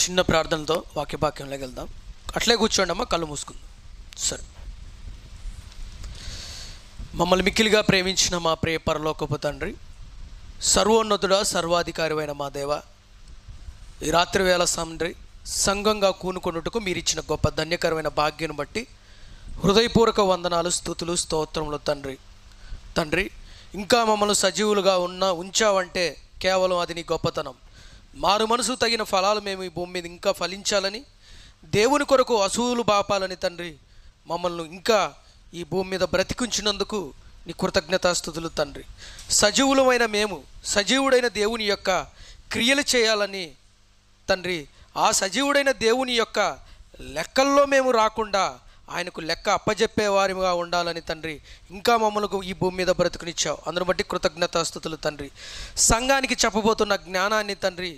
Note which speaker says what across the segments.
Speaker 1: చిన్న ప్రార్థనతో వాక్యభాగ్యంలోకి వెళ్దాం. అట్లే కూర్చోండి అమ్మ, కళ్ళు మూసుకుందాం. సరే. మమ్మల్ని మిక్కిలిగా ప్రేమించిన మా ప్రియ పరలోకపు తండ్రి, సర్వోన్నతుడ, సర్వాధికారివైన మా దేవ, ఈ రాత్రి వేళ తండ్రి సంఘంగా కూనుకొనుటకు మీరు ఇచ్చిన గొప్ప ధన్యకరమైన భాగ్యం బట్టి హృదయపూర్వక వందనాలు, స్తుతులు, స్తోత్రములు తండ్రి. ఇంకా మమ్మల్ని సజీవులుగా ఉంచావంటే కేవలం అది నీ గొప్పతనం. మారు మనసు తగిన ఫలాలు మేము ఈ భూమి మీద ఇంకా ఫలించాలని, దేవుని కొరకు అసూలు బాపాలని తండ్రి మమ్మల్ని ఇంకా ఈ భూమి మీద బ్రతికించినందుకు నీ కృతజ్ఞతాస్తుతులు తండ్రి. సజీవులమైన మేము సజీవుడైన దేవుని యొక్క క్రియలు చేయాలని తండ్రి, ఆ సజీవుడైన దేవుని యొక్క లెక్కల్లో మేము రాకుండా ఆయనకు లెక్క అప్పజెప్పేవారిగా ఉండాలని తండ్రి ఇంకా మమ్మల్ని ఈ భూమి మీద బ్రతుకునిచ్చావు. అందును బట్టి కృతజ్ఞతాస్తుతులు తండ్రి. సంఘానికి చెప్పబోతున్న జ్ఞానాన్ని తండ్రి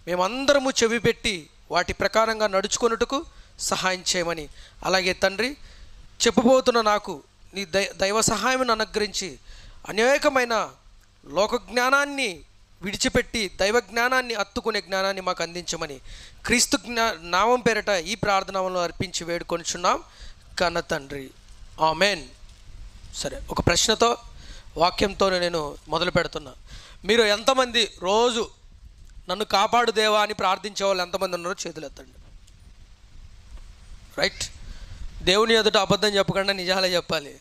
Speaker 1: మేమందరము చెవిపెట్టి వాటి ప్రకారంగా నడుచుకొనుటకు సహాయం చేయమని, అలాగే తండ్రి చెప్పబోతున్న నాకు నీ దైవ సహాయం అనుగ్రహించి అనేకమైన లోక జ్ఞానాన్ని విడిచిపెట్టి దైవ జ్ఞానాన్ని అత్తుకునే జ్ఞానాన్ని మాకు అందించమని క్రీస్తు నామం పేరట ఈ ప్రార్థనలో అర్పించి వేడుకొనిచున్నాం కన్న తండ్రి, ఆమెన్. సరే, ఒక ప్రశ్నతో వాక్యంతో నేను మొదలు పెడుతున్నా. మీరు ఎంతమంది రోజు నన్ను కాపాడు దేవా అని ప్రార్థించే వాళ్ళు ఎంతమంది ఉన్నారో చేతులు ఎత్తండి. రైట్. దేవుని ఎదుట అబద్ధం చెప్పకుండా నిజాలే చెప్పాలి.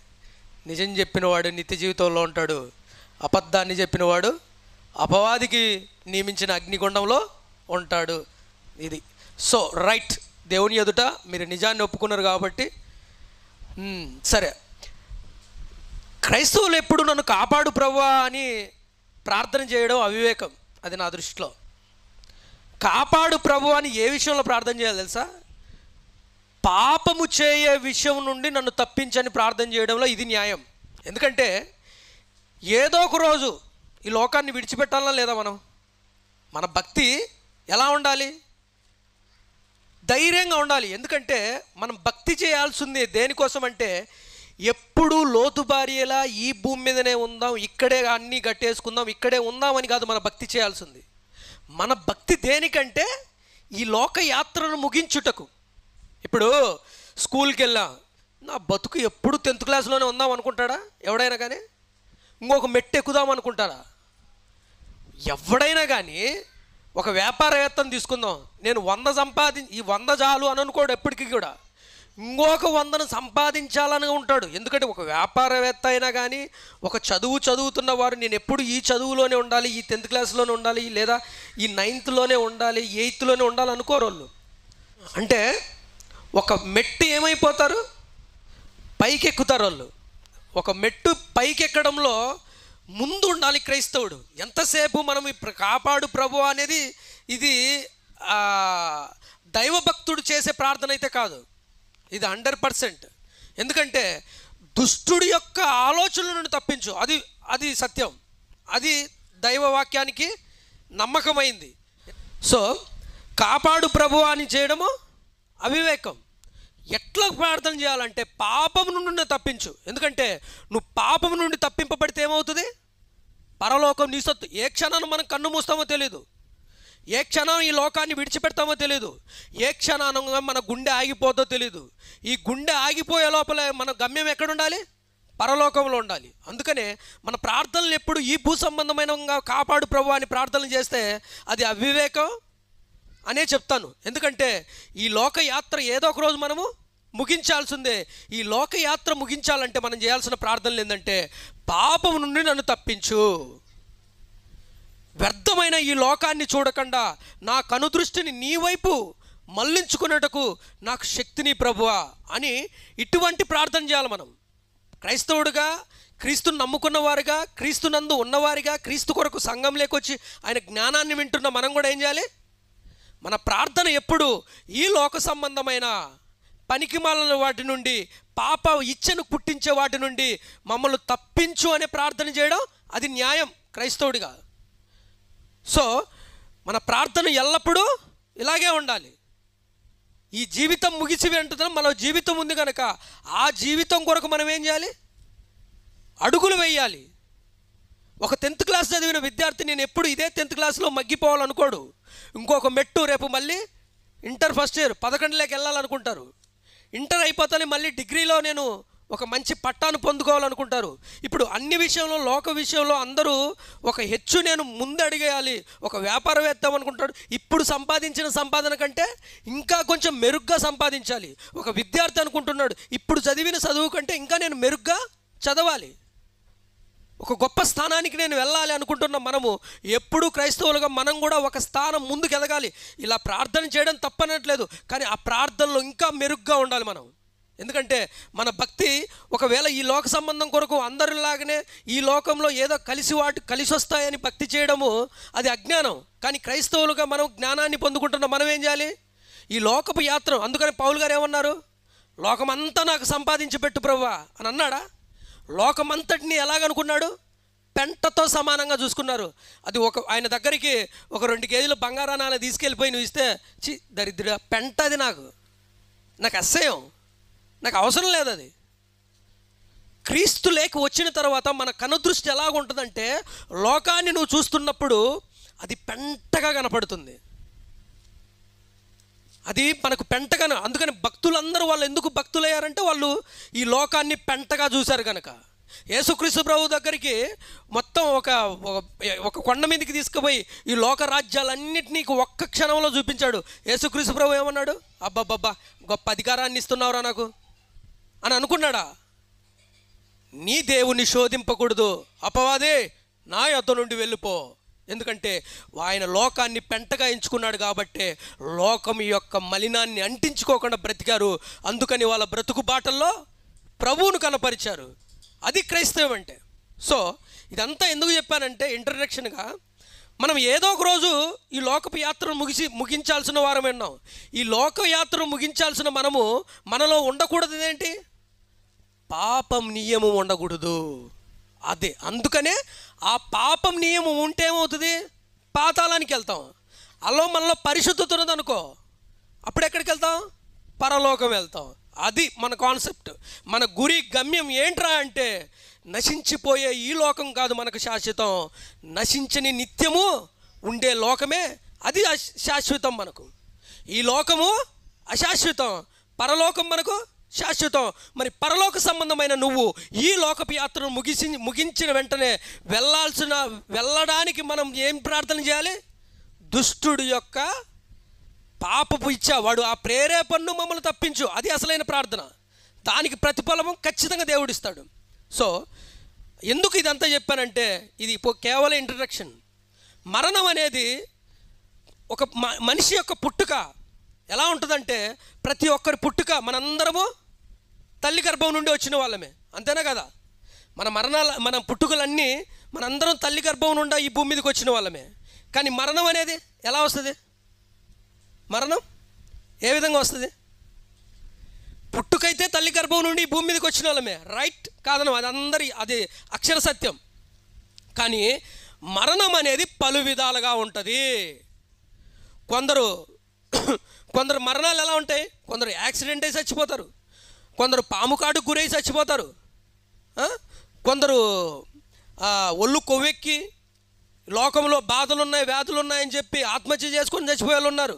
Speaker 1: నిజం చెప్పినవాడు నిత్య జీవితంలో ఉంటాడు, అబద్ధాన్ని చెప్పినవాడు అపవాదికి నియమించిన అగ్నిగుండంలో ఉంటాడు. ఇది సో రైట్. దేవుని ఎదుట మీరు నిజాన్ని ఒప్పుకున్నారు కాబట్టి సరే. క్రైస్తవులు ఎప్పుడు నన్ను కాపాడు ప్రభువా అని ప్రార్థన చేయడం అవివేకం. అది నా దృష్టిలో. కాపాడు ప్రభు అని ఏ విషయంలో ప్రార్థన చేయాలి తెలుసా? పాపము చేయే విషయం నుండి నన్ను తప్పించని ప్రార్థన చేయడంలో ఇది న్యాయం. ఎందుకంటే ఏదో ఒక రోజు ఈ లోకాన్ని విడిచిపెట్టాలన్నా లేదా? మన భక్తి ఎలా ఉండాలి? ధైర్యంగా ఉండాలి. ఎందుకంటే మనం భక్తి చేయాల్సింది దేనికోసం అంటే, ఎప్పుడు లోతుబారియేలా ఈ భూమి మీదనే ఉందాం, ఇక్కడే అన్నీ కట్టేసుకుందాం, ఇక్కడే ఉందామని కాదు మన భక్తి చేయాల్సింది. మన భక్తి దేనికంటే ఈ లోక యాత్రను ముగించుటకు. ఇప్పుడు స్కూల్కి వెళ్ళాం, నా బతుకు ఎప్పుడు 10th క్లాస్లోనే ఉందాం అనుకుంటాడా ఎవడైనా? కానీ ఇంకొక మెట్టు ఎక్కుదాం అనుకుంటారా? ఎవడైనా కానీ ఒక వ్యాపారవేత్తను తీసుకుందాం, నేను 100 ఈ 100 చాలు అని అనుకోడు. ఎప్పటికీ కూడా ఇంకొక 100ను సంపాదించాలని ఉంటాడు. ఎందుకంటే ఒక వ్యాపారవేత్త అయినా కానీ, ఒక చదువుతున్న వారు నేను ఎప్పుడు ఈ చదువులోనే ఉండాలి, ఈ 10th క్లాస్లోనే ఉండాలి, లేదా ఈ 9thలోనే ఉండాలి, 8thలోనే ఉండాలి అనుకోరు వాళ్ళు. అంటే ఒక మెట్టు ఏమైపోతారు, పైకి ఎక్కుతారు వాళ్ళు. ఒక మెట్టు పైకి ఎక్కడంలో ముందు ఉండాలి క్రైస్తవుడు. ఎంతసేపు మనం కాపాడు ప్రభు అనేది ఇది దైవభక్తుడు చేసే ప్రార్థన అయితే కాదు, ఇది 100%. ఎందుకంటే దుష్టుడి యొక్క ఆలోచనల నుండి తప్పించు, అది సత్యం, అది దైవ వాక్యానికి నమ్మకమైంది. సో కాపాడు ప్రభు అని చేయడము అవివేకం. ఎట్లా ప్రార్థన చేయాలంటే పాపం నుండి తప్పించు. ఎందుకంటే నువ్వు పాపం నుండి తప్పింపబడితే ఏమవుతుంది? పరలోకం నీ సొత్తు. ఏ క్షణాన్ని మనం కన్ను మూస్తామో తెలియదు, ఏ క్షణం ఈ లోకాన్ని విడిచిపెడతామో తెలియదు, ఏ క్షణానంగా మన గుండె ఆగిపోతో తెలియదు. ఈ గుండె ఆగిపోయే లోపల మన గమ్యం ఎక్కడ ఉండాలి? పరలోకంలో ఉండాలి. అందుకనే మన ప్రార్థనలు ఎప్పుడు ఈ భూ సంబంధమైన కాపాడు ప్రభు అని ప్రార్థనలు చేస్తే అది అవివేకం అనే చెప్తాను. ఎందుకంటే ఈ లోకయాత్ర ఏదో ఒక రోజు మనము ముగించాల్సిందే. ఈ లోకయాత్ర ముగించాలంటే మనం చేయాల్సిన ప్రార్థనలు ఏంటంటే, పాపం నుండి నన్ను తప్పించు, వ్యర్థమైన ఈ లోకాన్ని చూడకుండా నా కనుదృష్టిని నీ వైపు మళ్లించుకునేటకు నాకు శక్తిని ప్రభువా అని ఇటువంటి ప్రార్థన చేయాలి మనం. క్రైస్తవుడుగా, క్రీస్తుని నమ్ముకున్న వారుగా, క్రీస్తునందు ఉన్నవారిగా, క్రీస్తు కొరకు సంఘం లేకొచ్చి ఆయన జ్ఞానాన్ని వింటున్న మనం కూడా ఏం చేయాలి? మన ప్రార్థన ఎప్పుడు ఈ లోక సంబంధమైన పనికిమాలిన వాటి నుండి, పాప ఇచ్ఛను పుట్టించే వాటి నుండి మమ్మల్ని తప్పించు అనే ప్రార్థన చేయడం అది న్యాయం క్రైస్తవుడిగా. సో మన ప్రార్థన ఎల్లప్పుడూ ఇలాగే ఉండాలి. ఈ జీవితం ముగిసి వెంటనే మన జీవితం ఉంది కనుక ఆ జీవితం కొరకు మనం ఏం చేయాలి? అడుగులు వేయాలి. ఒక 10th క్లాస్ చదివిన విద్యార్థి నేను ఎప్పుడు ఇదే 10th క్లాస్లో మగ్గిపోవాలనుకోడు. ఇంకొక మెట్టు రేపు మళ్ళీ ఇంటర్ ఫస్ట్ ఇయర్ 11 వెళ్ళాలనుకుంటారు. ఇంటర్ అయిపోతానే మళ్ళీ డిగ్రీలో నేను ఒక మంచి పట్టాను పొందుకోవాలనుకుంటారు. ఇప్పుడు అన్ని విషయంలో, లోక విషయంలో అందరూ ఒక హెచ్చు నేను ముందు అడిగేయాలి, ఒక వ్యాపారం వేద్దాం అనుకుంటాడు. ఇప్పుడు సంపాదించిన సంపాదన కంటే ఇంకా కొంచెం మెరుగ్గా సంపాదించాలి. ఒక విద్యార్థి అనుకుంటున్నాడు, ఇప్పుడు చదివిన చదువు కంటే ఇంకా నేను మెరుగ్గా చదవాలి, ఒక గొప్ప స్థానానికి నేను వెళ్ళాలి అనుకుంటున్నాం. మనము ఎప్పుడు క్రైస్తవులుగా మనం కూడా ఒక స్థానం ముందుకు ఎదగాలి. ఇలా ప్రార్థన చేయడం తప్పనట్లేదు, కానీ ఆ ప్రార్థనలో ఇంకా మెరుగ్గా ఉండాలి మనం. ఎందుకంటే మన భక్తి ఒకవేళ ఈ లోక సంబంధం కొరకు అందరిలాగానే ఈ లోకంలో ఏదో కలిసి వస్తాయని భక్తి చేయడము అది అజ్ఞానం. కానీ క్రైస్తవులుగా మనం జ్ఞానాన్ని పొందుకుంటున్నాం. మనం ఏం చేయాలి? ఈ లోకపు యాత్ర. అందుకని పౌలు గారు ఏమన్నారు? లోకమంతా నాకు సంపాదించి పెట్టు ప్రభువా అని అన్నాడా? లోకమంతటిని ఎలాగనుకున్నాడు? పెంటతో సమానంగా చూసుకున్నారు. అది ఆయన దగ్గరికి ఒక 2 కేజీలు బంగారాన్ని తీసుకెళ్ళిపోయి నువ్వు ఇస్తే, చి దరిద్ర పెంట, అది నాకు అసహ్యం, నాకు అవసరం లేదు. అది క్రీస్తు లేక వచ్చిన తర్వాత మన కనుదృష్టి ఎలాగుంటుందంటే, లోకాన్ని నువ్వు చూస్తున్నప్పుడు అది పెంటగా కనపడుతుంది. అది మనకు పెంటగా. అందుకని భక్తులందరూ వాళ్ళు ఎందుకు భక్తులయ్యారంటే వాళ్ళు ఈ లోకాన్ని పెంటగా చూశారు కనుక. యేసుక్రీస్తు ప్రభు దగ్గరికి మొత్తం ఒక కొండ మీదకి తీసుకుపోయి ఈ లోక రాజ్యాలన్నింటినీ ఒక్క క్షణంలో చూపించాడు. యేసుక్రీస్తు ప్రభు ఏమన్నాడు? అబ్బబ్బబ్బా, గొప్ప అధికారాన్ని ఇస్తున్నావురా నాకు అని అనుకున్నాడా? నీ దేవుని శోధింపకూడదు, అపవాదే నా యొద్ద నుండి వెళ్ళిపో. ఎందుకంటే ఆయన లోకాన్ని పెంటగా ఎంచుకున్నాడు కాబట్టే లోకం యొక్క మలినాన్ని అంటించుకోకుండా బ్రతికారు. అందుకని వాళ్ళ బ్రతుకు బాటల్లో ప్రభువును కనపరిచారు. అది క్రైస్తవం అంటే. సో ఇదంతా ఎందుకు చెప్పానంటే, ఇంట్రడక్షన్గా మనం ఏదో ఒక రోజు ఈ లోకపు యాత్రను ముగించాల్సిన వారం విన్నాం. ఈ లోక యాత్రను ముగించాల్సిన మనలో ఉండకూడదు ఏంటి? పాపం నియమం ఉండకూడదు. అదే అందుకనే ఆ పాపం నియమం ఉంటే ఏమవుతుంది? పాతాళానికి వెళ్తాం. అలా మనలో పరిశుద్ధత ఉన్నదనుకో, అప్పుడు ఎక్కడికి వెళ్తాం? పరలోకం వెళ్తాం. అది మన కాన్సెప్ట్. మన గురి గమ్యం ఏంట్రా అంటే, నశించిపోయే ఈ లోకం కాదు మనకు శాశ్వతం, నశించని నిత్యము ఉండే లోకమే అది శాశ్వతం. మనకు ఈ లోకము అశాశ్వతం, పరలోకం మనకు శాశ్వతం. మరి పరలోక సంబంధమైన నువ్వు ఈ లోకపు యాత్రను ముగించిన వెంటనే వెళ్ళడానికి మనం ఏం ప్రార్థన చేయాలి? దుష్టుడు యొక్క పాపపు ఇచ్చ, వాడు ఆ ప్రేరేపణను మమ్మల్ని తప్పించు, అది అసలైన ప్రార్థన. దానికి ప్రతిఫలము ఖచ్చితంగా దేవుడిస్తాడు. సో ఎందుకు ఇదంతా చెప్పానంటే, ఇది కేవలం ఇంట్రడక్షన్. మరణం అనేది ఒక మనిషి యొక్క పుట్టుక ఎలా ఉంటుందంటే, ప్రతి ఒక్కరి పుట్టుక మనందరము తల్లి గర్భం నుండి వచ్చిన వాళ్ళమే, అంతేనా కదా? మన పుట్టుకలన్నీ మనందరం తల్లి గర్భం నుండి ఈ భూమి మీదకి వచ్చిన వాళ్ళమే. కానీ మరణం అనేది ఎలా వస్తుంది? మరణం ఏ విధంగా వస్తుంది? పుట్టుకైతే తల్లి గర్భం నుండి ఈ భూమి మీదకి వచ్చిన వాళ్ళమే, రైట్? కాదనం, అది అక్షర సత్యం. కానీ మరణం అనేది పలు విధాలుగా ఉంటుంది. కొందరు మరణాలు ఎలా ఉంటాయి? కొందరు యాక్సిడెంట్ అయి చచ్చిపోతారు, కొందరు పాము కాటుకు గురై చచ్చిపోతారు, కొందరు ఒళ్ళు కొవ్వెక్కి లోకంలో బాధలున్నాయి, వ్యాధులు ఉన్నాయని చెప్పి ఆత్మహత్య చేసుకొని చచ్చిపోయే వాళ్ళు ఉన్నారు.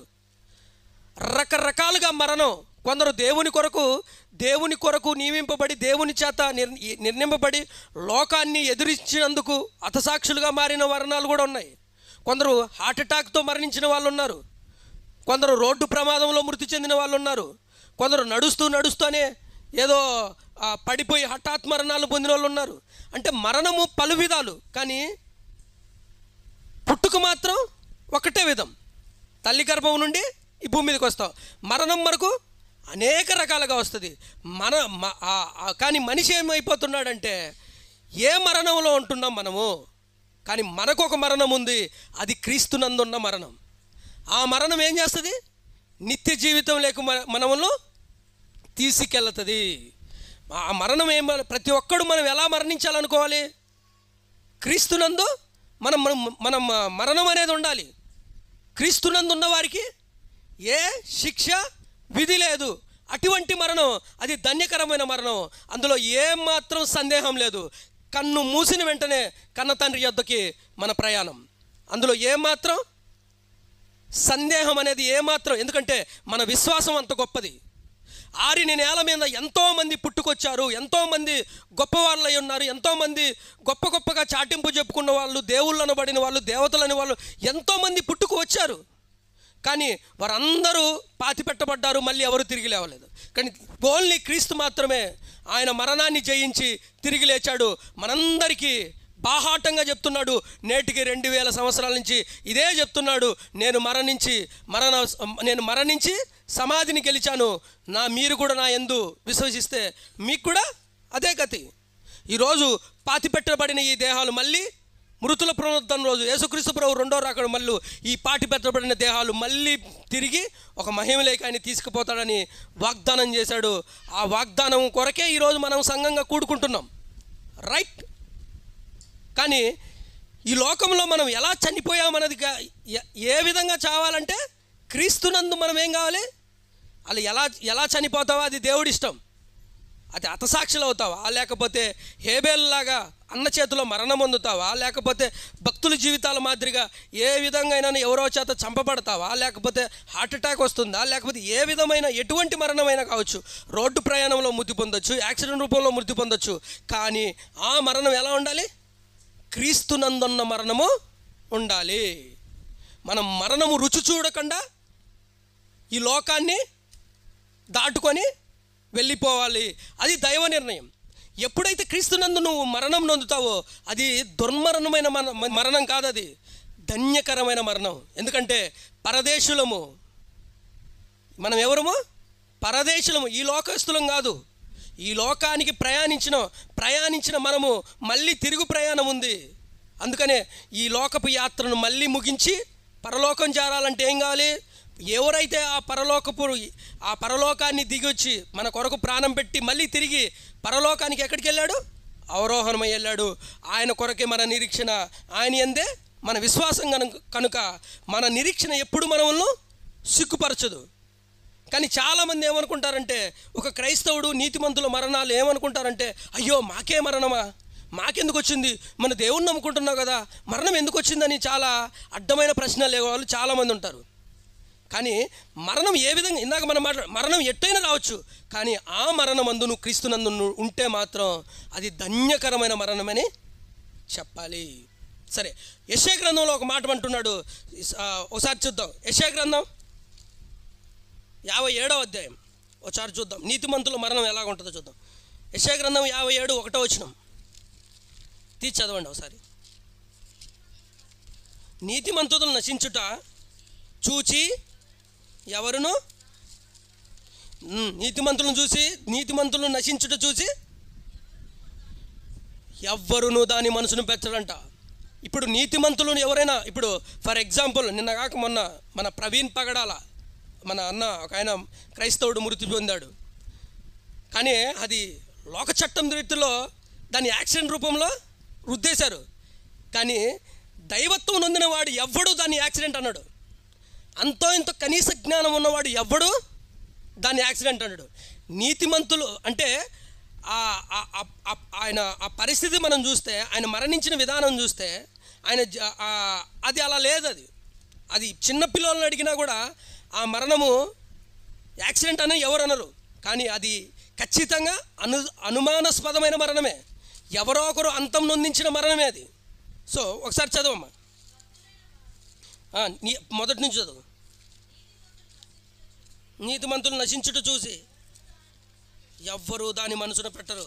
Speaker 1: రకరకాలుగా మరణం. కొందరు దేవుని కొరకు నియమింపబడి, దేవుని చేత నిర్ణయింపబడి లోకాన్ని ఎదురించినందుకు హతసాక్షులుగా మారిన మరణాలు కూడా ఉన్నాయి. కొందరు హార్ట్ అటాక్తో మరణించిన వాళ్ళు ఉన్నారు, కొందరు రోడ్డు ప్రమాదంలో మృతి చెందిన వాళ్ళు ఉన్నారు, కొందరు నడుస్తూనే ఏదో పడిపోయి హఠాత్ మరణాలు పొందిన వాళ్ళు ఉన్నారు. అంటే మరణము పలు విధాలు, కానీ పుట్టుక మాత్రం ఒకటే విధం. తల్లి గర్భం నుండి ఈ భూమి మీదకి వస్తాం. మరణం మనకు అనేక రకాలుగా వస్తుంది. కానీ మనిషి ఏమైపోతున్నాడంటే, ఏ మరణంలో ఉంటున్నాం మనము? కానీ మనకు ఒక మరణం ఉంది, అది క్రీస్తునందున్న మరణం. ఆ మరణం ఏం చేస్తుంది? నిత్య జీవితం లేక మనములో తీసుకెళ్తుంది. ఆ మరణం ప్రతి ఒక్కడు మనం ఎలా మరణించాలనుకోవాలి? క్రీస్తునందు మనం మరణం అనేది ఉండాలి. క్రీస్తునందు ఉన్న వారికి ఏ శిక్ష విధి లేదు. అటువంటి మరణం అది ధన్యకరమైన మరణం, అందులో ఏమాత్రం సందేహం లేదు. కన్ను మూసిన వెంటనే కన్న తండ్రి యొద్దకి మన ప్రయాణం, అందులో ఏమాత్రం
Speaker 2: సందేహం అనేది ఏమాత్రం, ఎందుకంటే మన విశ్వాసం అంత గొప్పది. ఆరిని నేల మీద ఎంతోమంది పుట్టుకొచ్చారు, ఎంతోమంది గొప్పవాళ్ళై ఉన్నారు, ఎంతోమంది గొప్ప గొప్పగా చాటింపు చెప్పుకున్న వాళ్ళు, దేవుళ్ళు అనబడిన వాళ్ళు, దేవతలని వాళ్ళు ఎంతోమంది పుట్టుకు వచ్చారు. కానీ వారందరూ పాతి పెట్టబడ్డారు, మళ్ళీ ఎవరు తిరిగి లేవలేదు. కానీ ఓన్లీ క్రీస్తు మాత్రమే ఆయన మరణాన్ని జయించి తిరిగి లేచాడు. మనందరికీ బాహాటంగా చెప్తున్నాడు. నేటికి 2000 సంవత్సరాల నుంచి ఇదే చెప్తున్నాడు. నేను మరణించి సమాధిని గెలిచాను. మీరు కూడా నా యందు విశ్వసిస్తే మీకు కూడా అదే గతి. ఈరోజు పాతిపెట్టబడిన ఈ దేహాలు మళ్ళీ మృతుల పునరుద్ధరణ రోజు యేసుక్రీస్తు ప్రభు రెండో రాకడ మళ్ళీ ఈ పాతిపెట్టబడిన దేహాలు మళ్ళీ తిరిగి ఒక మహిమలోకి ఆయన తీసుకుపోతాడని వాగ్దానం చేశాడు. ఆ వాగ్దానం కొరకే ఈరోజు మనం సంఘంగా కూడుకుంటున్నాం, రైట్? కానీ ఈ లోకంలో మనం ఎలా చనిపోయామన్నది, ఏ విధంగా చావాలంటే క్రీస్తునందు మనం ఏం కావాలి? అలా ఎలా చనిపోతావో అది దేవుడి ఇష్టం. అది హతసాక్షులు అవుతావా, లేకపోతే హేబేలులాగా అన్న చేతిలో మరణం పొందుతావా, లేకపోతే భక్తుల జీవితాల మాదిరిగా ఏ విధంగా అయినా ఎవరో చేత చంపబడతావా, లేకపోతే హార్ట్ అటాక్ వస్తుందా, లేకపోతే ఏ విధమైన ఎటువంటి మరణమైనా కావచ్చు. రోడ్డు ప్రయాణంలో మృతి పొందొచ్చు, యాక్సిడెంట్ రూపంలో మృతి పొందొచ్చు. కానీ ఆ మరణం ఎలా ఉండాలి? క్రీస్తునందున్న మరణము ఉండాలి. మనం మరణము రుచి చూడకుండా ఈ లోకాన్ని దాటుకొని వెళ్ళిపోవాలి. అది దైవ నిర్ణయం. ఎప్పుడైతే క్రీస్తునందు నువ్వు మరణం నొందుతావో అది దుర్మరణమైన మరణం కాదు, అది ధన్యకరమైన మరణం. ఎందుకంటే పరదేశులము, మనం ఎవరము? పరదేశులము, ఈ లోకస్తులం కాదు. ఈ లోకానికి ప్రయాణించిన మనము మళ్ళీ తిరుగు ప్రయాణం ఉంది. అందుకనే ఈ లోకపు యాత్రను మళ్ళీ ముగించి పరలోకం చేరాలంటే ఏం కావాలి? ఎవరైతే ఆ పరలోకాన్ని దిగొచ్చి మన కొరకు ప్రాణం పెట్టి మళ్ళీ తిరిగి పరలోకానికి ఎక్కడికి వెళ్ళాడు? అవరోహణమై వెళ్ళాడు. ఆయన కొరకే మన నిరీక్షణ, ఆయన యందే మన విశ్వాసం కనుక మన నిరీక్షణ ఎప్పుడు మనల్ని సిగ్గుపరచదు. కానీ చాలామంది ఏమనుకుంటారంటే, ఒక క్రైస్తవుడు నీతిమంతుల మరణాలు ఏమనుకుంటారంటే, అయ్యో మాకే మరణమా, మాకెందుకు వచ్చింది, మన దేవుణ్ణి నమ్ముకుంటున్నావు కదా, మరణం ఎందుకు వచ్చిందని చాలా అడ్డమైన ప్రశ్నలు లేవాళ్ళు చాలామంది ఉంటారు. కానీ మరణం ఏ విధంగా, ఇందాక మనం మరణం ఎట్టయినా రావచ్చు, కానీ ఆ మరణమందు నువ్వు క్రీస్తునందు ఉంటే మాత్రం అది ధన్యకరమైన మరణమని చెప్పాలి. సరే, యెషయా గ్రంథంలో ఒక మాట అంటున్నాడు, ఒకసారి చూద్దాం. యెషయా గ్రంథం 57వ అధ్యాయం ఒకసారి చూద్దాం. నీతిమంతుల మరణం ఎలాగ ఉంటుందో చూద్దాం. యెషయా గ్రంథం 57 1వ వచనం తీసి చదవండి ఒకసారి. నీతిమంతులను నశించుట చూచి ఎవరును, నీతిమంతులను నశించుట చూసి ఎవ్వరును దాని మనసును పెంచడంట. ఇప్పుడు నీతిమంతులను ఎవరైనా, ఇప్పుడు ఫర్ ఎగ్జాంపుల్ నిన్న కాక మొన్న మన ప్రవీణ్ పగడాల మన అన్న ఒక ఆయన క్రైస్తవుడు మృతి పొందాడు. కానీ అది లోక చట్టం రీతిలో దాన్ని యాక్సిడెంట్ రూపంలో రుద్దేశారు. కానీ దైవత్వం నొందిన వాడు ఎవ్వడు దాన్ని యాక్సిడెంట్ అన్నాడు. అంతో ఇంత కనీస జ్ఞానం ఉన్నవాడు ఎవ్వడు దాన్ని యాక్సిడెంట్ అన్నాడు. నీతిమంతులు అంటే ఆయన ఆ పరిస్థితి మనం చూస్తే, ఆయన మరణించిన విధానం చూస్తే ఆయన అది అలా లేదు. అది చిన్నపిల్లలను అడిగినా కూడా ఆ మరణము యాక్సిడెంట్ అని ఎవరు అనరు. కానీ అది ఖచ్చితంగా అనుమానాస్పదమైన మరణమే, ఎవరో ఒకరు అంతం నొందించిన మరణమే అది. సో ఒకసారి చదవమ్మా, మొదటి నుంచి చదువు. నీతిమంతులు నశించుట చూసి ఎవ్వరూ దాని మనసున పెట్టరు,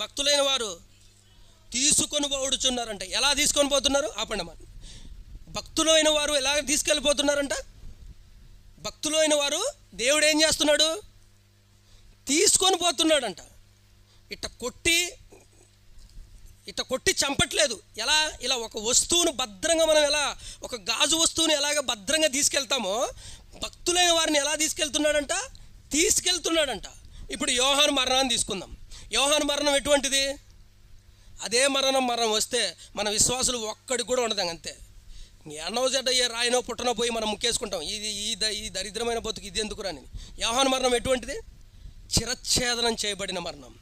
Speaker 2: భక్తులైన వారు తీసుకొని పోడుచున్నారంట. ఎలా తీసుకొని పోతున్నారు? ఆపండమ్మా. భక్తులైన వారు ఎలా తీసుకెళ్ళిపోతున్నారంట? భక్తులైన వారు దేవుడు ఏం చేస్తున్నాడు? తీసుకొని పోతున్నాడంట. ఇట్ట కొట్టి చంపట్లేదు. ఎలా? ఇలా ఒక వస్తువును భద్రంగా మనం ఎలా ఒక గాజు వస్తువుని ఎలాగ భద్రంగా తీసుకెళ్తామో భక్తులైన వారిని ఎలా తీసుకెళ్తున్నాడంట. ఇప్పుడు యోహాను మరణాన్ని తీసుకుందాం. యోహాను మరణం ఎటువంటిది? అదే మరణం వస్తే మన విశ్వాసులు ఒక్కడికి కూడా ఉండదు. అంతే, ఎన్నోజట ఏ రాయినో పుట్టనో పోయి మనం ముక్కేసుకుంటాం. ఈ దరిద్రమైన బతుకు ఇది ఎందుకు రాని. యోహాను మరణం ఎటువంటిది? చిరచ్ఛేదనం చేయబడిన మరణం.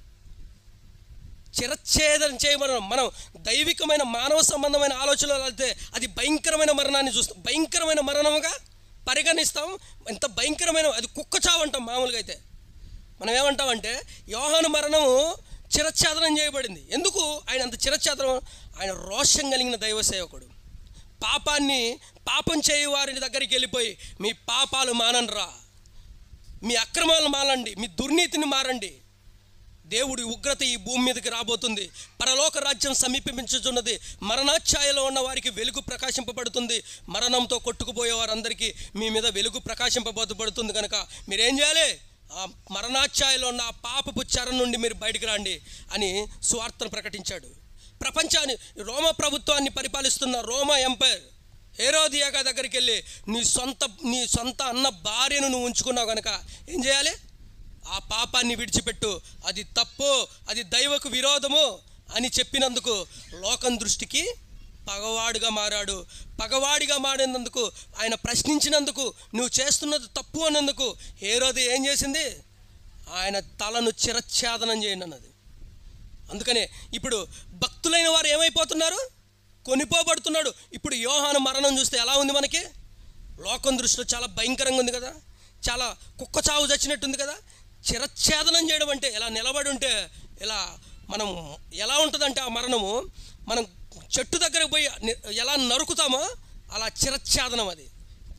Speaker 2: చిరచ్ఛేదనం చేయబడడం. మనం దైవికమైన మానవ సంబంధమైన ఆలోచనలు వెళ్తే అది భయంకరమైన మరణాన్ని చూస్తాం, భయంకరమైన మరణముగా పరిగణిస్తాం. ఎంత భయంకరమైన, అది కుక్క చావు అంటాం. మామూలుగా అయితే మనం ఏమంటామంటే యోహాను మరణము చిరచ్ఛేదనం చేయబడింది. ఎందుకు ఆయన అంత చిరచ్ఛేదనం? ఆయన రోషం కలిగిన దైవ సేవకుడు. పాపం చేయ వారి దగ్గరికి వెళ్ళిపోయి మీ పాపాలు మానండిరా, మీ అక్రమాలు మానండి, మీ దుర్నీతిని మారండి, దేవుడి ఉగ్రత ఈ భూమి మీదకి రాబోతుంది, పరలోక రాజ్యం సమీపించుచున్నది, మరణాఛాయలో ఉన్న వారికి వెలుగు ప్రకాశింపబడుతుంది, మరణంతో కొట్టుకుపోయే వారందరికీ మీ మీద వెలుగు ప్రకాశింపబడుతుంది. కనుక మీరేం చేయాలి? ఆ మరణాఛాయలో ఉన్న ఆ పాపపు చెర నుండి మీరు బయటికి రండి అని సువార్తను ప్రకటించాడు. ప్రపంచాన్ని, రోమా ప్రభుత్వాన్ని పరిపాలిస్తున్న రోమా ఎంపైర్ హేరోదియాగా దగ్గరికి వెళ్ళి నీ సొంత అన్న భార్యను నువ్వు ఉంచుకున్నావు కనుక ఏం చేయాలి? ఆ పాపాన్ని విడిచిపెట్టు, అది తప్పు, అది దైవకు విరోధము అని చెప్పినందుకు లోకం దృష్టికి పగవాడిగా మారాడు. పగవాడిగా మారినందుకు, ఆయన ప్రశ్నించినందుకు, నువ్వు చేస్తున్నది తప్పు అన్నందుకు హేరోది ఏం చేసింది? ఆయన తలను చిరచ్ఛేదనం చేయండి అన్నది. అందుకనే ఇప్పుడు భక్తులైన వారు ఏమైపోతున్నారు? కొనిపోబడుతున్నాడు. ఇప్పుడు యోహాను మరణం చూస్తే ఎలా ఉంది మనకి? లోకం దృష్టిలో చాలా భయంకరంగా ఉంది కదా, చాలా కుక్క చావు చచ్చినట్టుంది కదా. చిరచ్ఛేదనం చేయడం అంటే ఇలా నిలబడి ఉంటే ఇలా మనం ఎలా ఉంటుందంటే ఆ మరణము, మనం చెట్టు దగ్గరకు పోయి ఎలా నరుకుతామో అలా చిరచ్ఛేదనం, అది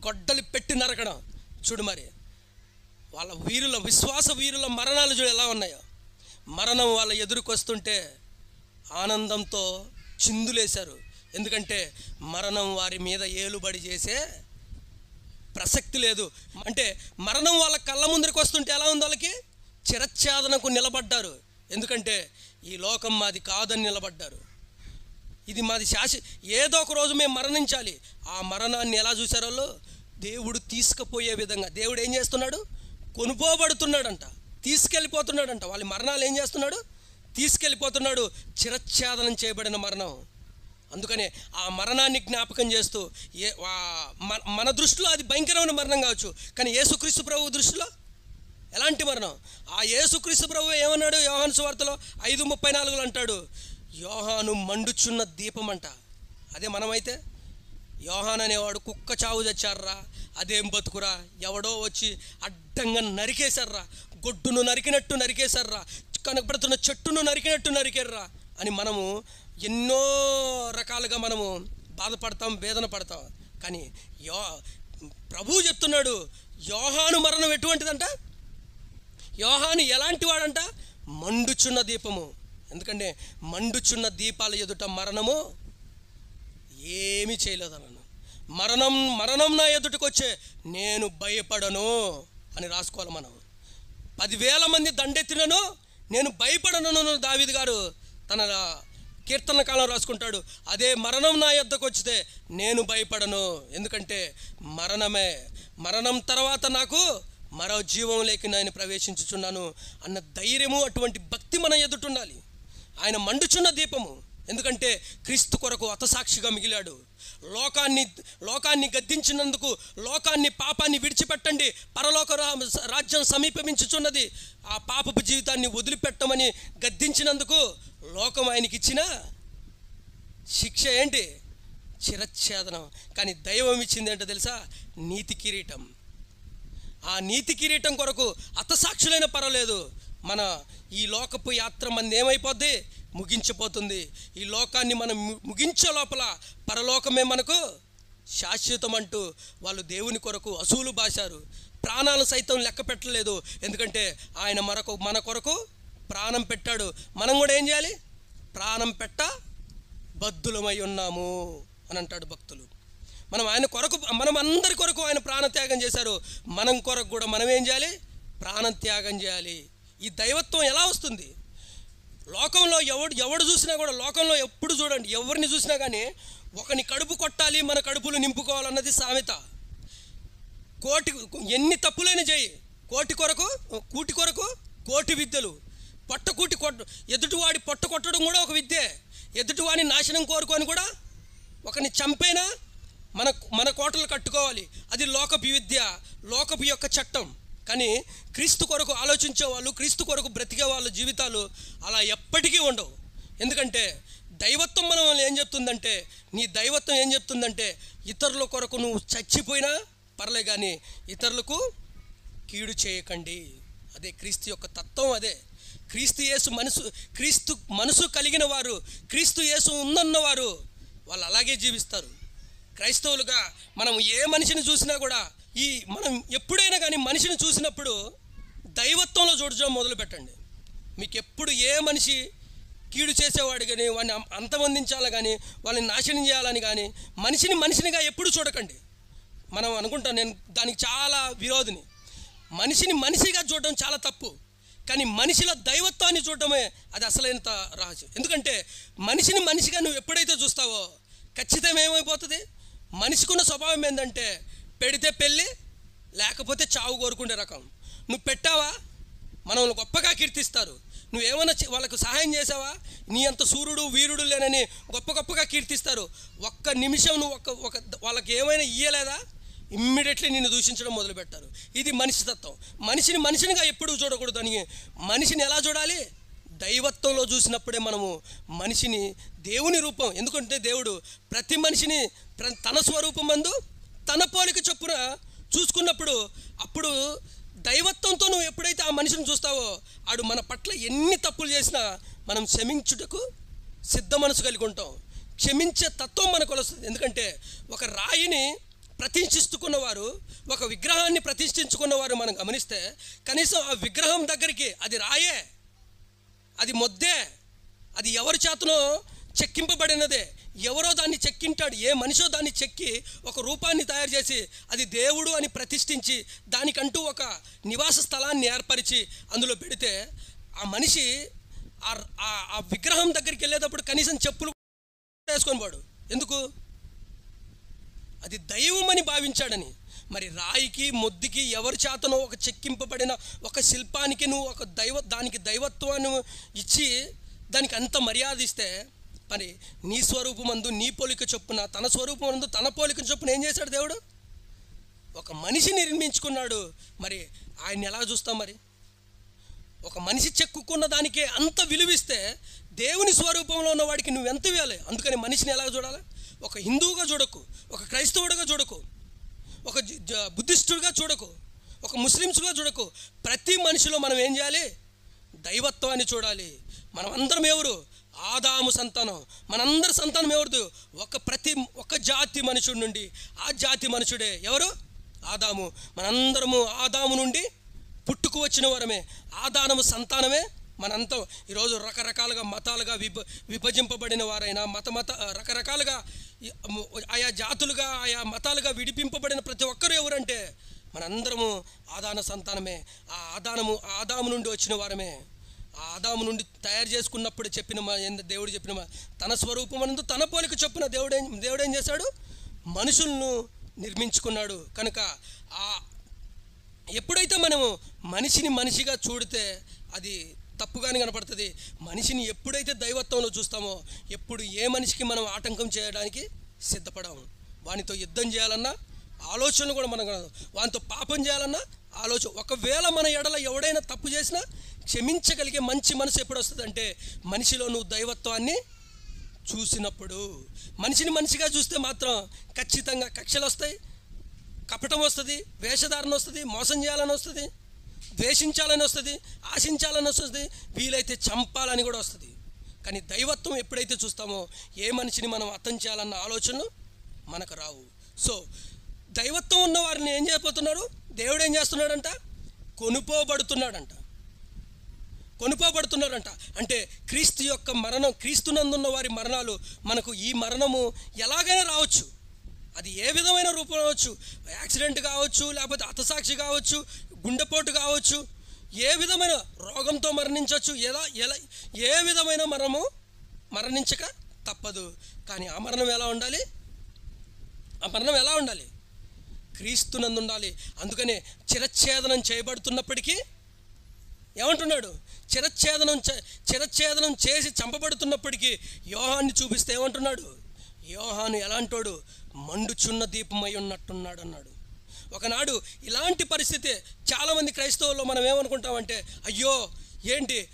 Speaker 2: గొడ్డలి పెట్టి నరకడం. చూడు మరి వాళ్ళ వీరుల, విశ్వాస వీరుల మరణాలు చూడు ఎలా ఉన్నాయో. మరణం వాళ్ళ ఎదురుకొస్తుంటే ఆనందంతో చిందులేశారు. ఎందుకంటే మరణం వారి మీద ఏలుబడి చేసే ప్రసక్తి లేదు. అంటే మరణం వాళ్ళ కళ్ళ ముందరికి వస్తుంటే ఎలా ఉంది? వాళ్ళకి చిరచ్ఛేదనకు నిలబడ్డారు. ఎందుకంటే ఈ లోకం మాది కాదని నిలబడ్డారు. ఇది మాది ఏదో ఒక రోజు మేము మరణించాలి. ఆ మరణాన్ని ఎలా చూశారు వాళ్ళు? దేవుడు తీసుకుపోయే విధంగా. దేవుడు ఏం చేస్తున్నాడు? కొనుపోబడుతున్నాడంట, తీసుకెళ్ళిపోతున్నాడంట. వాళ్ళ మరణాలు ఏం చేస్తున్నాడు? తీసుకెళ్ళిపోతున్నాడు. చిరచ్ఛేదనం చేయబడిన మరణం. అందుకనే ఆ మరణాన్ని జ్ఞాపకం చేస్తూ మన దృష్టిలో అది భయంకరమైన మరణం కావచ్చు, కానీ యేసుక్రీస్తు ప్రభు దృష్టిలో ఎలాంటి మరణం? ఆ యేసుక్రీస్తు ప్రభు ఏమన్నాడు? యోహాను సువార్తలో 5:34 అంటాడు, యోహాను మండుచున్న దీపం అంట. అదే మనమైతే యోహాను అనేవాడు కుక్క చావు చచ్చారా, అదేం బతుకురా, ఎవడో వచ్చి అడ్డంగా నరికేశారా, గొడ్డును నరికినట్టు నరికేశారా, కనపడుతున్న చెట్టును నరికినట్టు నరికేర్రా అని మనము ఎన్నో రకాలుగా మనము బాధపడతాం, వేదన పడతాం. కానీ ప్రభువు చెప్తున్నాడు, యోహాను మరణం ఎటువంటిదంట? యోహాను ఎలాంటి వాడంట? మండుచున్న దీపము. ఎందుకంటే మండుచున్న దీపాల ఎదుట మరణము ఏమీ చేయలేదన్నాను. మరణం నా ఎదుటికి వచ్చే నేను భయపడను అని రాసుకోవాలి మనం. 10,000 మంది దండెత్తినను నేను భయపడను దావీదు గారు తన కీర్తన కాలం రాసుకుంటాడు. అదే మరణం నా యొద్దకు వచ్చితే నేను భయపడను, ఎందుకంటే మరణం తర్వాత నాకు మరో జీవం లేక నేను ప్రవేశించుచున్నాను అన్న ధైర్యము, అటువంటి భక్తి మన ఎదుటుండాలి. ఆయన మండుచున్న దీపము. ఎందుకంటే క్రీస్తు కొరకు హతసాక్షిగా మిగిలాడు. లోకాన్ని గద్దించినందుకు, లోకాన్ని, పాపాన్ని విడిచిపెట్టండి, పరలోక రాజ్యం సమీపించుచున్నది, ఆ పాపపు జీవితాన్ని వదిలిపెట్టమని గద్దించినందుకు లోకం ఆయనకి ఇచ్చిన శిక్ష ఏంటి? చిరచ్ఛేదనం. కానీ దైవం ఇచ్చింది ఏంటో తెలుసా? నీతి కిరీటం. ఆ నీతి కిరీటం కొరకు హతసాక్షులైన పర్వాలేదు, మన ఈ లోకపు యాత్ర మనది ఏమైపోద్ది? ముగించిపోతుంది. ఈ లోకాన్ని మనం ముగించే లోపల పరలోకమే మనకు శాశ్వతం అంటూ వాళ్ళు దేవుని కొరకు అసూలు బాశారు. ప్రాణాలు సైతం లెక్క పెట్టలేదు. ఎందుకంటే ఆయన మన కొరకు ప్రాణం పెట్టాడు. మనం కూడా ఏం చేయాలి? ప్రాణం పెట్ట బద్ధులమై ఉన్నాము అని అంటాడు భక్తులు. ఆయన కొరకు, మనం అందరి కొరకు ఆయన ప్రాణత్యాగం చేశారు. మనం కొరకు కూడా మనం ఏం చేయాలి? ప్రాణత్యాగం చేయాలి. ఈ దైవత్వం ఎలా వస్తుంది? లోకంలో ఎవడు చూసినా కూడా, లోకంలో ఎప్పుడు చూడండి, ఎవరిని చూసినా కానీ ఒకని కడుపు కొట్టాలి, మన కడుపులు నింపుకోవాలన్నది సామెత. ఎన్ని తప్పులైనా చేయి, కూటి కొరకు కోటి విద్యలు. ఎదుటివాడి పొట్ట కొట్టడం కూడా ఒక విద్యే. ఎదుటివాడిని నాశనం కోరుకొని కూడా ఒకని చంపైనా మన కోటలు కట్టుకోవాలి. అది లోకపు విద్య, లోకపు యొక్క చట్టం. కానీ క్రీస్తు కొరకు ఆలోచించే వాళ్ళు, క్రీస్తు కొరకు బ్రతికే వాళ్ళ జీవితాలు అలా ఎప్పటికీ ఉండవు. ఎందుకంటే దైవత్వం మనల్ని ఏం చెప్తుందంటే, నీ దైవత్వం ఏం చెప్తుందంటే, ఇతరుల కొరకు నువ్వు చచ్చిపోయినా పర్లే కానీ ఇతరులకు కీడు చేయకండి. అదే క్రీస్తు యొక్క తత్వం. అదే క్రీస్తు మనసు కలిగిన వారు, క్రీస్తు యేసు ఉందన్నవారు వాళ్ళు అలాగే జీవిస్తారు. క్రైస్తవులుగా మనం ఏ మనిషిని చూసినా కూడా మనం ఎప్పుడైనా కానీ మనిషిని చూసినప్పుడు దైవత్వంలో చూడడం మొదలు పెట్టండి. మీకు ఎప్పుడు ఏ మనిషి కీడు చేసేవాడు కానీ, వాడిని అంతమొందించాలని కానీ, వాళ్ళని నాశనం చేయాలని కానీ మనిషినిగా ఎప్పుడు చూడకండి. మనం అనుకుంటాం నేను దానికి చాలా విరోధిని. మనిషిని మనిషిగా చూడడం చాలా తప్పు. కానీ మనిషిలో దైవత్వాన్ని చూడడమే అది అసలైన రహస్యం. ఎందుకంటే మనిషిని మనిషిగా నువ్వు ఎప్పుడైతే చూస్తావో ఖచ్చితంగా ఏమైపోతుంది, మనిషికున్న స్వభావం ఏంటంటే పెడితే పెళ్ళి లేకపోతే చావు కోరుకునే రకం. నువ్వు పెట్టావా మనల్ని గొప్పగా కీర్తిస్తారు. నువ్వేమైనా వాళ్ళకు సహాయం చేసావా నీ అంత సూర్యుడు వీరుడు లేనని గొప్పగా కీర్తిస్తారు. ఒక్క నిమిషం నువ్వు వాళ్ళకి ఏమైనా ఇయ్యలేదా ఇమ్మీడియట్లీ నిన్ను దూషించడం మొదలుపెట్టారు. ఇది మనిషి తత్వం. మనిషినిగా ఎప్పుడు చూడకూడదు. అని మనిషిని ఎలా చూడాలి, దైవత్వంలో చూసినప్పుడే మనము మనిషిని దేవుని రూపం. ఎందుకంటే దేవుడు ప్రతి మనిషిని తన స్వరూపమందు తన పోలిక చొప్పున చూసుకున్నప్పుడు, అప్పుడు దైవత్వంతో నువ్వు ఎప్పుడైతే ఆ మనిషిని చూస్తావో ఆడు మన పట్ల ఎన్ని తప్పులు చేసినా మనం క్షమించుటకు సిద్ధ మనసు కలిగి ఉంటాం. క్షమించే తత్వం మనకు వస్తుంది. ఎందుకంటే ఒక రాయిని ప్రతిష్ఠించుకున్నవారు, ఒక విగ్రహాన్ని ప్రతిష్ఠించుకున్నవారు మనం గమనిస్తే కనీసం ఆ విగ్రహం దగ్గరికి అది రాయే, అది మొద్దే, అది ఎవరి చేతనో చెక్కింపబడినదే. ఎవరో దాన్ని చెక్కింటాడు, ఏ మనిషో దాన్ని చెక్కి ఒక రూపాన్ని తయారు చేసి అది దేవుడు అని ప్రతిష్ఠించి దానికంటూ ఒక నివాస స్థలాన్ని ఏర్పరిచి అందులో పెడితే ఆ మనిషి ఆ విగ్రహం దగ్గరికి వెళ్ళేటప్పుడు కనీసం చెప్పులు వేసుకొని పోడు. ఎందుకు? అది దైవమని భావించాడని. మరి రాయికి మొద్దుకి ఎవరి చేతనో ఒక చెక్కింపబడిన ఒక శిల్పానికి నువ్వు దానికి దైవత్వాన్ని ఇచ్చి దానికి అంత మర్యాద ఇస్తే, మరి నీ స్వరూపమందు నీ పోలిక చొప్పున తన స్వరూపమందు తన పోలిక చొప్పున ఏం చేశాడు దేవుడు? ఒక మనిషిని నిర్మించుకున్నాడు. మరి ఆయన ఎలా చూస్తాం? మరి ఒక మనిషి చెక్కుకున్న దానికే అంత విలువిస్తే దేవుని స్వరూపంలో ఉన్న వాడికి నువ్వెంత ఇవ్వాలి? అందుకని మనిషిని ఎలా చూడాలి? ఒక హిందువుగా చూడకు, ఒక క్రైస్తవుడిగా చూడకు, ఒక బుద్ధిస్టుడిగా చూడకు, ఒక ముస్లిమ్స్గా చూడకు. ప్రతి మనిషిలో మనం ఏం చేయాలి? దైవత్వాన్ని చూడాలి. మనం అందరం ఎవరు? ఆదాము సంతానం. మనందరి సంతానం ఎవరిది? ఒక జాతి మనుషుడి నుండి. ఆ జాతి మనుషుడే ఎవరు? ఆదాము. మనందరము ఆదాము నుండి పుట్టుకు వచ్చిన వారమే, ఆదాము సంతానమే మనంతా. ఈరోజు రకరకాలుగా మతాలుగా విభజింపబడిన వారైనా రకరకాలుగా ఆయా జాతులుగా ఆయా మతాలుగా విడిపింపబడిన ప్రతి ఒక్కరు ఎవరంటే మనందరము ఆదాము సంతానమే. ఆదాము నుండి వచ్చిన వారమే. ఆ ఆదాము నుండి తయారు చేసుకున్నప్పుడు దేవుడు చెప్పిన తన స్వరూపమందు తన పోలిక చొప్పున దేవుడు ఏం చేశాడు? మనుషులను నిర్మించుకున్నాడు. కనుక ఎప్పుడైతే మనము మనిషిని మనిషిగా చూడితే అది తప్పుగానే కనపడుతుంది. మనిషిని ఎప్పుడైతే దైవత్వంలో చూస్తామో ఎప్పుడు ఏ మనిషికి మనం ఆటంకం చేయడానికి సిద్ధపడము. వానితో యుద్ధం చేయాలన్నా ఆలోచనలు కూడా మనం కాదు, వానితో పాపం చేయాలన్నా ఆలోచన. ఒకవేళ మన ఎడల ఎవడైనా తప్పు చేసినా క్షమించగలిగే మంచి మనసు ఎప్పుడు వస్తుంది అంటే మనిషిలో నువ్వు దైవత్వాన్ని చూసినప్పుడు. మనిషిని మనిషిగా చూస్తే మాత్రం ఖచ్చితంగా కక్షలు వస్తాయి, కపటం వస్తుంది, వేషధారణ వస్తుంది, మోసం చేయాలని వస్తుంది, ద్వేషించాలని వస్తుంది, ఆశించాలని వస్తుంది, వీలైతే చంపాలని కూడా వస్తుంది. కానీ దైవత్వం ఎప్పుడైతే చూస్తామో ఏ మనిషిని మనం అర్థం చేయాలన్న ఆలోచనలు మనకు రావు. సో దైవత్వం ఉన్న వారిని ఏం చేయబోతున్నారు? దేవుడు ఏం చేస్తున్నాడంట? కొనుపోబడుతున్నాడంట. అంటే క్రీస్తు యొక్క మరణం, క్రీస్తునందున్న వారి మరణాలు మనకు ఈ మరణము ఎలాగైనా రావచ్చు. అది ఏ విధమైన రూపం కావచ్చు, యాక్సిడెంట్ కావచ్చు, లేకపోతే హతసాక్షి కావచ్చు, గుండెపోటు కావచ్చు, ఏ విధమైన రోగంతో మరణించవచ్చు, ఏ విధమైన మరణించక తప్పదు. కానీ ఆ మరణం ఎలా ఉండాలి? క్రీస్తునందు ఉండాలి. అందుకనే చిరచ్ఛేదనం చేయబడుతున్నప్పటికీ ఏమంటున్నాడు? చిరచ్ఛేదనం చేసి చంపబడుతున్నప్పటికీ యోహాన్ని చూపిస్తే ఏమంటున్నాడు? యోహాను ఎలాంటోడు? మండుచున్న దీపమై ఉన్నట్టున్నాడు అన్నాడు. ఒకనాడు ఇలాంటి పరిస్థితి చాలామంది క్రైస్తవుల్లో మనం ఏమనుకుంటామంటే, అయ్యో ఏంటి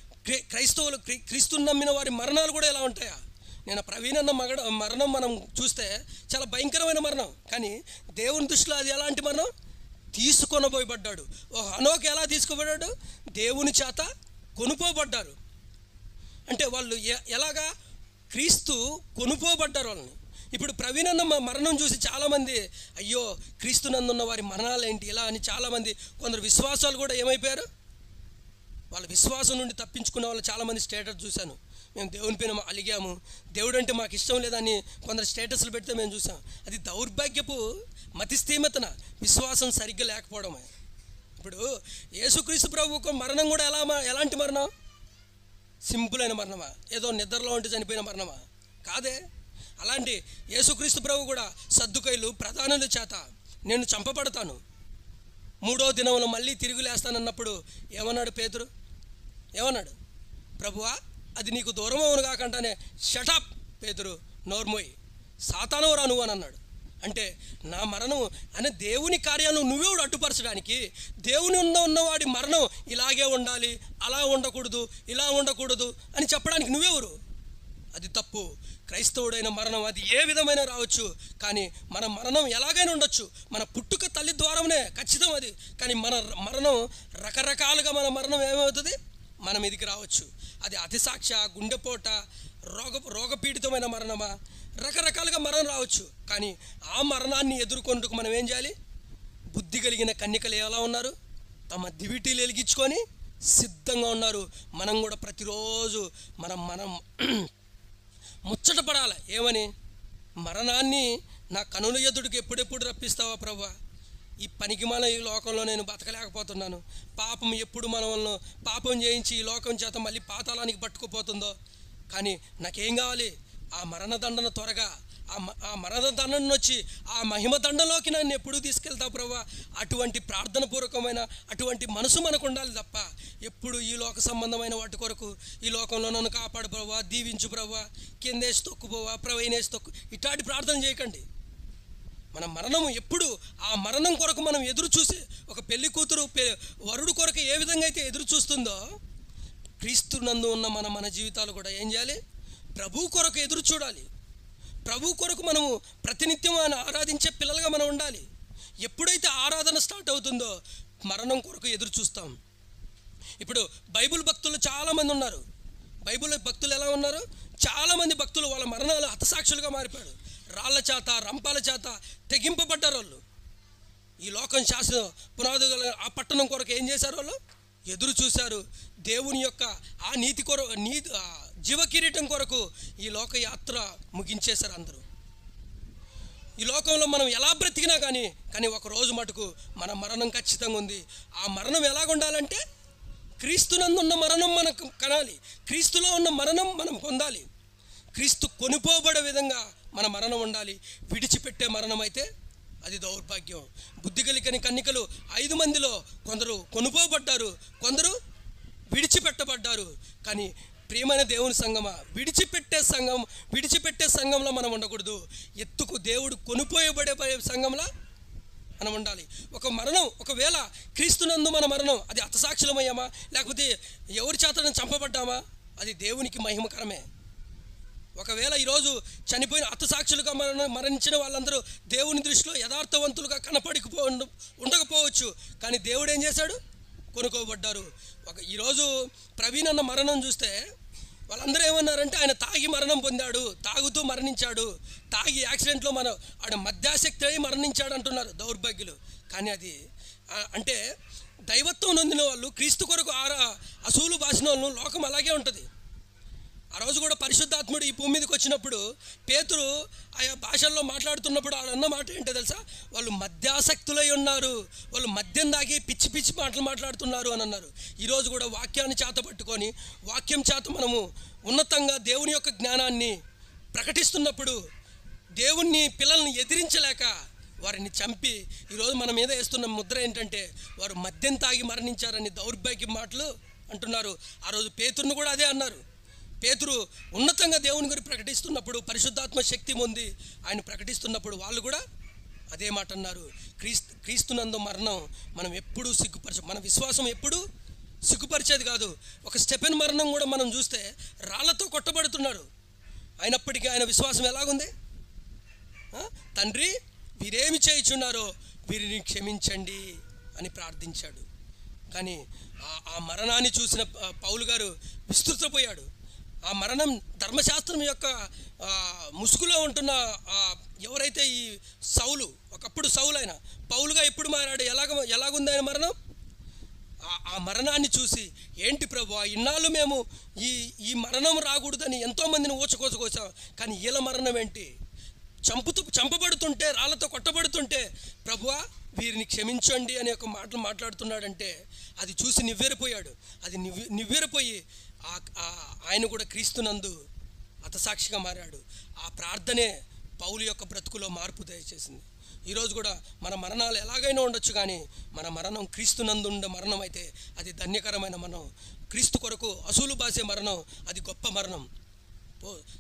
Speaker 2: క్రైస్తవులు క్రీస్తుని నమ్మిన వారి మరణాలు కూడా ఎలా ఉంటాయా? నేను ప్రవీణ్ అన్న మరణం మనం చూస్తే చాలా భయంకరమైన మరణం, కానీ దేవుని దృష్టిలో అది ఎలాంటి మరణం? తీసుకొనబోయబడ్డాడు. హనోకు ఎలా తీసుకుపోయాడు? దేవుని చేత కొనుపోబడ్డారు. అంటే వాళ్ళు ఎలాగా క్రీస్తు కొనుపోబడ్డారు వాళ్ళని. ఇప్పుడు ప్రవీణ్ అన్న మరణం చూసి చాలామంది అయ్యో క్రీస్తునందున్న వారి మరణాలు ఏంటి ఇలా అని చాలామంది, కొందరు విశ్వాసాలు కూడా ఏమైపోయారు, వాళ్ళ విశ్వాసం నుండి తప్పించుకునే వాళ్ళు చాలామంది స్టేటస్ చూశాను. మేము దేవుని పైన అలిగాము, దేవుడు అంటే మాకు ఇష్టం లేదని కొందరు స్టేటస్లు పెడితే మేము చూసాం. అది దౌర్భాగ్యపు మతిస్థీమతన, విశ్వాసం సరిగ్గా లేకపోవడమే. ఇప్పుడు యేసుక్రీస్తు ప్రభువుకు మరణం కూడా ఎలాంటి మరణం? సింపుల్ అయిన మరణమా? ఏదో నిద్రలో ఉంటే చనిపోయిన మరణమా? కాదే. అలాంటి యేసుక్రీస్తు ప్రభు కూడా సద్దుకైలు ప్రధానుల చేత నేను చంపబడతాను, 3వ దినంలో మళ్ళీ తిరిగి లేస్తానన్నప్పుడు ఏమన్నాడు పేతురు? ఏమన్నాడు? ప్రభువా అది నీకు దూరం అవును కాకంటానే షటప్ పేతురు, నోర్మోయ్, సాతానవరా నువ్వు అని అన్నాడు. అంటే నా మరణం అనే దేవుని కార్యాలను నువ్వెవడు అడ్డుపరచడానికి? దేవుని ఉన్నవాడి మరణం ఇలాగే ఉండాలి, అలా ఉండకూడదు, ఇలా ఉండకూడదు అని చెప్పడానికి నువ్వెవరు? అది తప్పు. క్రైస్తవుడైన మరణం అది ఏ విధమైన రావచ్చు, కానీ మన మరణం ఎలాగైనా ఉండొచ్చు. మన పుట్టుక తల్లి ద్వారమే ఖచ్చితం అది, కానీ మన మరణం రకరకాలుగా మన మరణం ఏమవుతుంది మన మీదికి రావచ్చు. అది అతిసాక్ష, గుండెపోట, రోగపీడితమైన మరణమా, రకరకాలుగా మరణం రావచ్చు. కానీ ఆ మరణాన్ని ఎదుర్కొంటూ మనం ఏం చేయాలి? బుద్ధి కలిగిన కన్యకలు ఎలా ఉన్నారు? తమ దివిటీలు వెలిగించుకొని సిద్ధంగా ఉన్నారు. మనం కూడా ప్రతిరోజు మనం ముచ్చట పడాలి. ఏమని? మరణాన్ని నా కనుల ఎదుటికి ఎప్పుడెప్పుడు రప్పిస్తావా ప్రభువా? ఈ పనికిమాల ఈ లోకంలో నేను బతకలేకపోతున్నాను. పాపం ఎప్పుడు మనల్ని పాపం చేయించి ఈ లోకం చేత మళ్ళీ పాతాళానికి పట్టుకుపోతుందో. కానీ నాకేం కావాలి? ఆ మరణదండన త్వరగా, ఆ మరణదండన వచ్చి ఆ మహిమ దండలోకి నన్ను ఎప్పుడు తీసుకెళ్తావు ప్రభువా? అటువంటి ప్రార్థన పూర్వకమైన అటువంటి మనసు మనకు ఉండాలి తప్ప ఎప్పుడు ఈ లోక సంబంధమైన వాటి కొరకు ఈ లోకంలో నన్ను కాపాడు ప్రభువా, దీవించు ప్రభువా, కిందేసి తొక్కుపోవా, ప్రవీణేసి తొక్కు, ఇట్లాంటి ప్రార్థన చేయకండి. మన మరణము ఎప్పుడు ఆ మరణం కొరకు మనం ఎదురు చూసి, ఒక పెళ్లి కూతురు వరుడు కొరకు ఏ విధంగా అయితే ఎదురు చూస్తుందో, క్రీస్తు నందు ఉన్న మన జీవితాలు కూడా ఏం చేయాలి? ప్రభు కొరకు ఎదురు చూడాలి. ప్రభు కొరకు మనము ప్రతినిత్యం ఆయన ఆరాధించే పిల్లలుగా మనం ఉండాలి. ఎప్పుడైతే ఆరాధన స్టార్ట్ అవుతుందో మరణం కొరకు ఎదురు చూస్తాం. ఇప్పుడు బైబిల్ భక్తులు చాలామంది ఉన్నారు. బైబిల్ భక్తులు ఎలా ఉన్నారు? చాలామంది భక్తులు వాళ్ళ మరణాలు హతసాక్షులుగా మారిపోయాడు. రాళ్ల చేత, రంపాల చేత తెగింపబడ్డారు వాళ్ళు. ఈ లోకం శాసన పునాది ఆ పట్టణం కొరకు ఏం చేశారు? వాళ్ళు ఎదురు చూశారు. దేవుని యొక్క ఆ నీతి జీవ కిరీటం కొరకు ఈ లోక యాత్ర ముగించేశారు అందరూ. ఈ లోకంలో మనం ఎలా బ్రతికినా కానీ ఒకరోజు మటుకు మన మరణం ఖచ్చితంగా ఉంది. ఆ మరణం ఎలాగుండాలంటే క్రీస్తునందున్న మరణం మనకు కనాలి, క్రీస్తులో ఉన్న మరణం మనం పొందాలి. క్రీస్తు కొనుపోబడే విధంగా మన మరణం ఉండాలి. విడిచిపెట్టే మరణం అయితే అది దౌర్భాగ్యం. బుద్ధి కలిగిన కన్యకలు 5 మందిలో కొందరు కొనుపోబడ్డారు, కొందరు విడిచిపెట్టబడ్డారు. కానీ ప్రియమైన దేవుని సంఘమా, విడిచిపెట్టే సంఘంలో మనం ఉండకూడదు. ఎత్తుకు దేవుడు కొనుపోయబడే సంఘంలో మనం ఉండాలి. ఒక మరణం ఒకవేళ క్రీస్తునందు మన మరణం అది హతసాక్షులమయ్యామా, లేకపోతే ఎవరి చేత చంపబడ్డామా, అది దేవునికి మహిమకరమే. ఒకవేళ ఈరోజు చనిపోయిన హతసాక్షులుగా మరణించిన వాళ్ళందరూ దేవుని దృష్టిలో యథార్థవంతులుగా ఉండకపోవచ్చు. కానీ దేవుడు ఏం చేశాడు? కొనుక్కోబడ్డారు. ఈరోజు ప్రవీణ్ అన్న మరణం చూస్తే వాళ్ళందరూ ఏమన్నారంటే ఆయన తాగి మరణం పొందాడు, తాగుతూ మరణించాడు, తాగి యాక్సిడెంట్లో ఆడ మద్యాసక్తి అయి మరణించాడు అంటున్నారు దౌర్భాగ్యులు. కానీ అది అంటే దైవత్వం నొందిన వాళ్ళు, క్రీస్తు కొరకు అసూలు బాసిన వాళ్ళు లోకం అలాగే ఉంటుంది. ఆ రోజు కూడా పరిశుద్ధాత్ముడు ఈ భూమి మీదకి వచ్చినప్పుడు పేతురు ఆయా భాషల్లో మాట్లాడుతున్నప్పుడు ఆయన అన్న మాట ఏంటో తెలుసా? వాళ్ళు మద్యాసక్తులై ఉన్నారు, వాళ్ళు మద్యం దాగి పిచ్చి పిచ్చి మాటలు మాట్లాడుతున్నారు అని అన్నారు. ఈరోజు కూడా వాక్యాన్ని చేత పట్టుకొని వాక్యం చేత మనము ఉన్నతంగా దేవుని యొక్క జ్ఞానాన్ని ప్రకటిస్తున్నప్పుడు దేవుణ్ణి పిల్లల్ని ఎదిరించలేక వారిని చంపి ఈరోజు మన మీద వేస్తున్న ముద్ర ఏంటంటే వారు మద్యం తాగి మరణించారని దౌర్భాగ్య మాటలు అంటున్నారు. ఆ రోజు పేతురును కూడా అదే అన్నారు. పేతురు ఉన్నతంగా దేవుని గురించి ప్రకటిస్తున్నప్పుడు, పరిశుద్ధాత్మ శక్తి పొంది ఆయన ప్రకటిస్తున్నప్పుడు వాళ్ళు కూడా అదే మాట అన్నారు. క్రీస్తునందు మరణం మనం ఎప్పుడూ మన విశ్వాసం ఎప్పుడు సిగ్గుపరిచేది కాదు. ఒక స్టెఫెన్ మరణం కూడా మనం చూస్తే రాళ్లతో కొట్టబడుతున్నాడు. అయినప్పటికీ ఆయన విశ్వాసం ఎలాగుంది? తండ్రి, వీరేమి చేయుచున్నారో వీరిని క్షమించండి అని ప్రార్థించాడు. కానీ ఆ మరణాన్ని చూసిన పౌలు గారు విస్తృతపోయాడు. ఆ మరణం ధర్మశాస్త్రం యొక్క ముసుగులో ఉంటున్న ఎవరైతే ఈ సౌలు, ఒకప్పుడు సౌలు అయినా పౌలుగా ఎప్పుడు మారాడు? ఎలాగుంది ఆయన మరణం? ఆ మరణాన్ని చూసి, ఏంటి ప్రభువా, ఇన్నాళ్ళు మేము ఈ మరణం రాకూడదని ఎంతోమందిని ఊచకోసకోసాం, కానీ వీళ్ళ మరణం ఏంటి? చంపబడుతుంటే, రాళ్ళతో కొట్టబడుతుంటే, ప్రభువా వీరిని క్షమించండి అనే ఒక మాటలు మాట్లాడుతున్నాడంటే అది చూసి నివ్వెరపోయాడు. అది నివ్వెరపోయి ఆయన కూడా క్రీస్తునందు హతసాక్షిగా మారాడు. ఆ ప్రార్థనే పౌలు యొక్క బ్రతుకులో మార్పు దయచేసింది. ఈరోజు కూడా మన మరణాలు ఎలాగైనా ఉండొచ్చు, కానీ మన మరణం క్రీస్తునందు ఉండే మరణం అయితే అది ధన్యకరమైన మరణం. క్రీస్తు కొరకు అసూలు బాసే మరణం అది గొప్ప మరణం.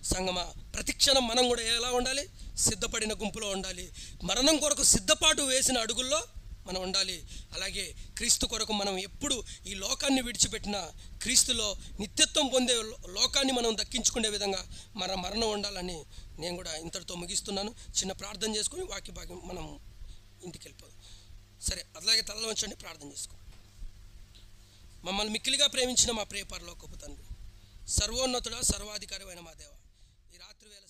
Speaker 2: సంగమా, ప్రతిక్షణం మనం కూడా ఎలా ఉండాలి? సిద్ధపడిన గుంపులో ఉండాలి. మరణం కొరకు సిద్ధపాటు వేసిన అడుగుల్లో మనం ఉండాలి. అలాగే క్రీస్తు కొరకు మనం ఎప్పుడు ఈ లోకాన్ని విడిచిపెట్టిన క్రీస్తులో నిత్యత్వం పొందే లోకాన్ని మనం దక్కించుకునే విధంగా మన మరణం ఉండాలని నేను కూడా ఇంతటితో ముగిస్తున్నాను. చిన్న ప్రార్థన చేసుకొని వాక్య భాగ్యం మనం ఇంటికి వెళ్ళిపోదాం. సరే, అలాగే తలలో ఉంచండి, ప్రార్థన చేసుకో. మమ్మల్ని మిక్కిలిగా ప్రేమించిన మా ప్రియ పరలోకపు తండ్రి, సర్వోన్నతుడా, సర్వాధికారి అయిన మా దేవ, ఈ రాత్రి వేళ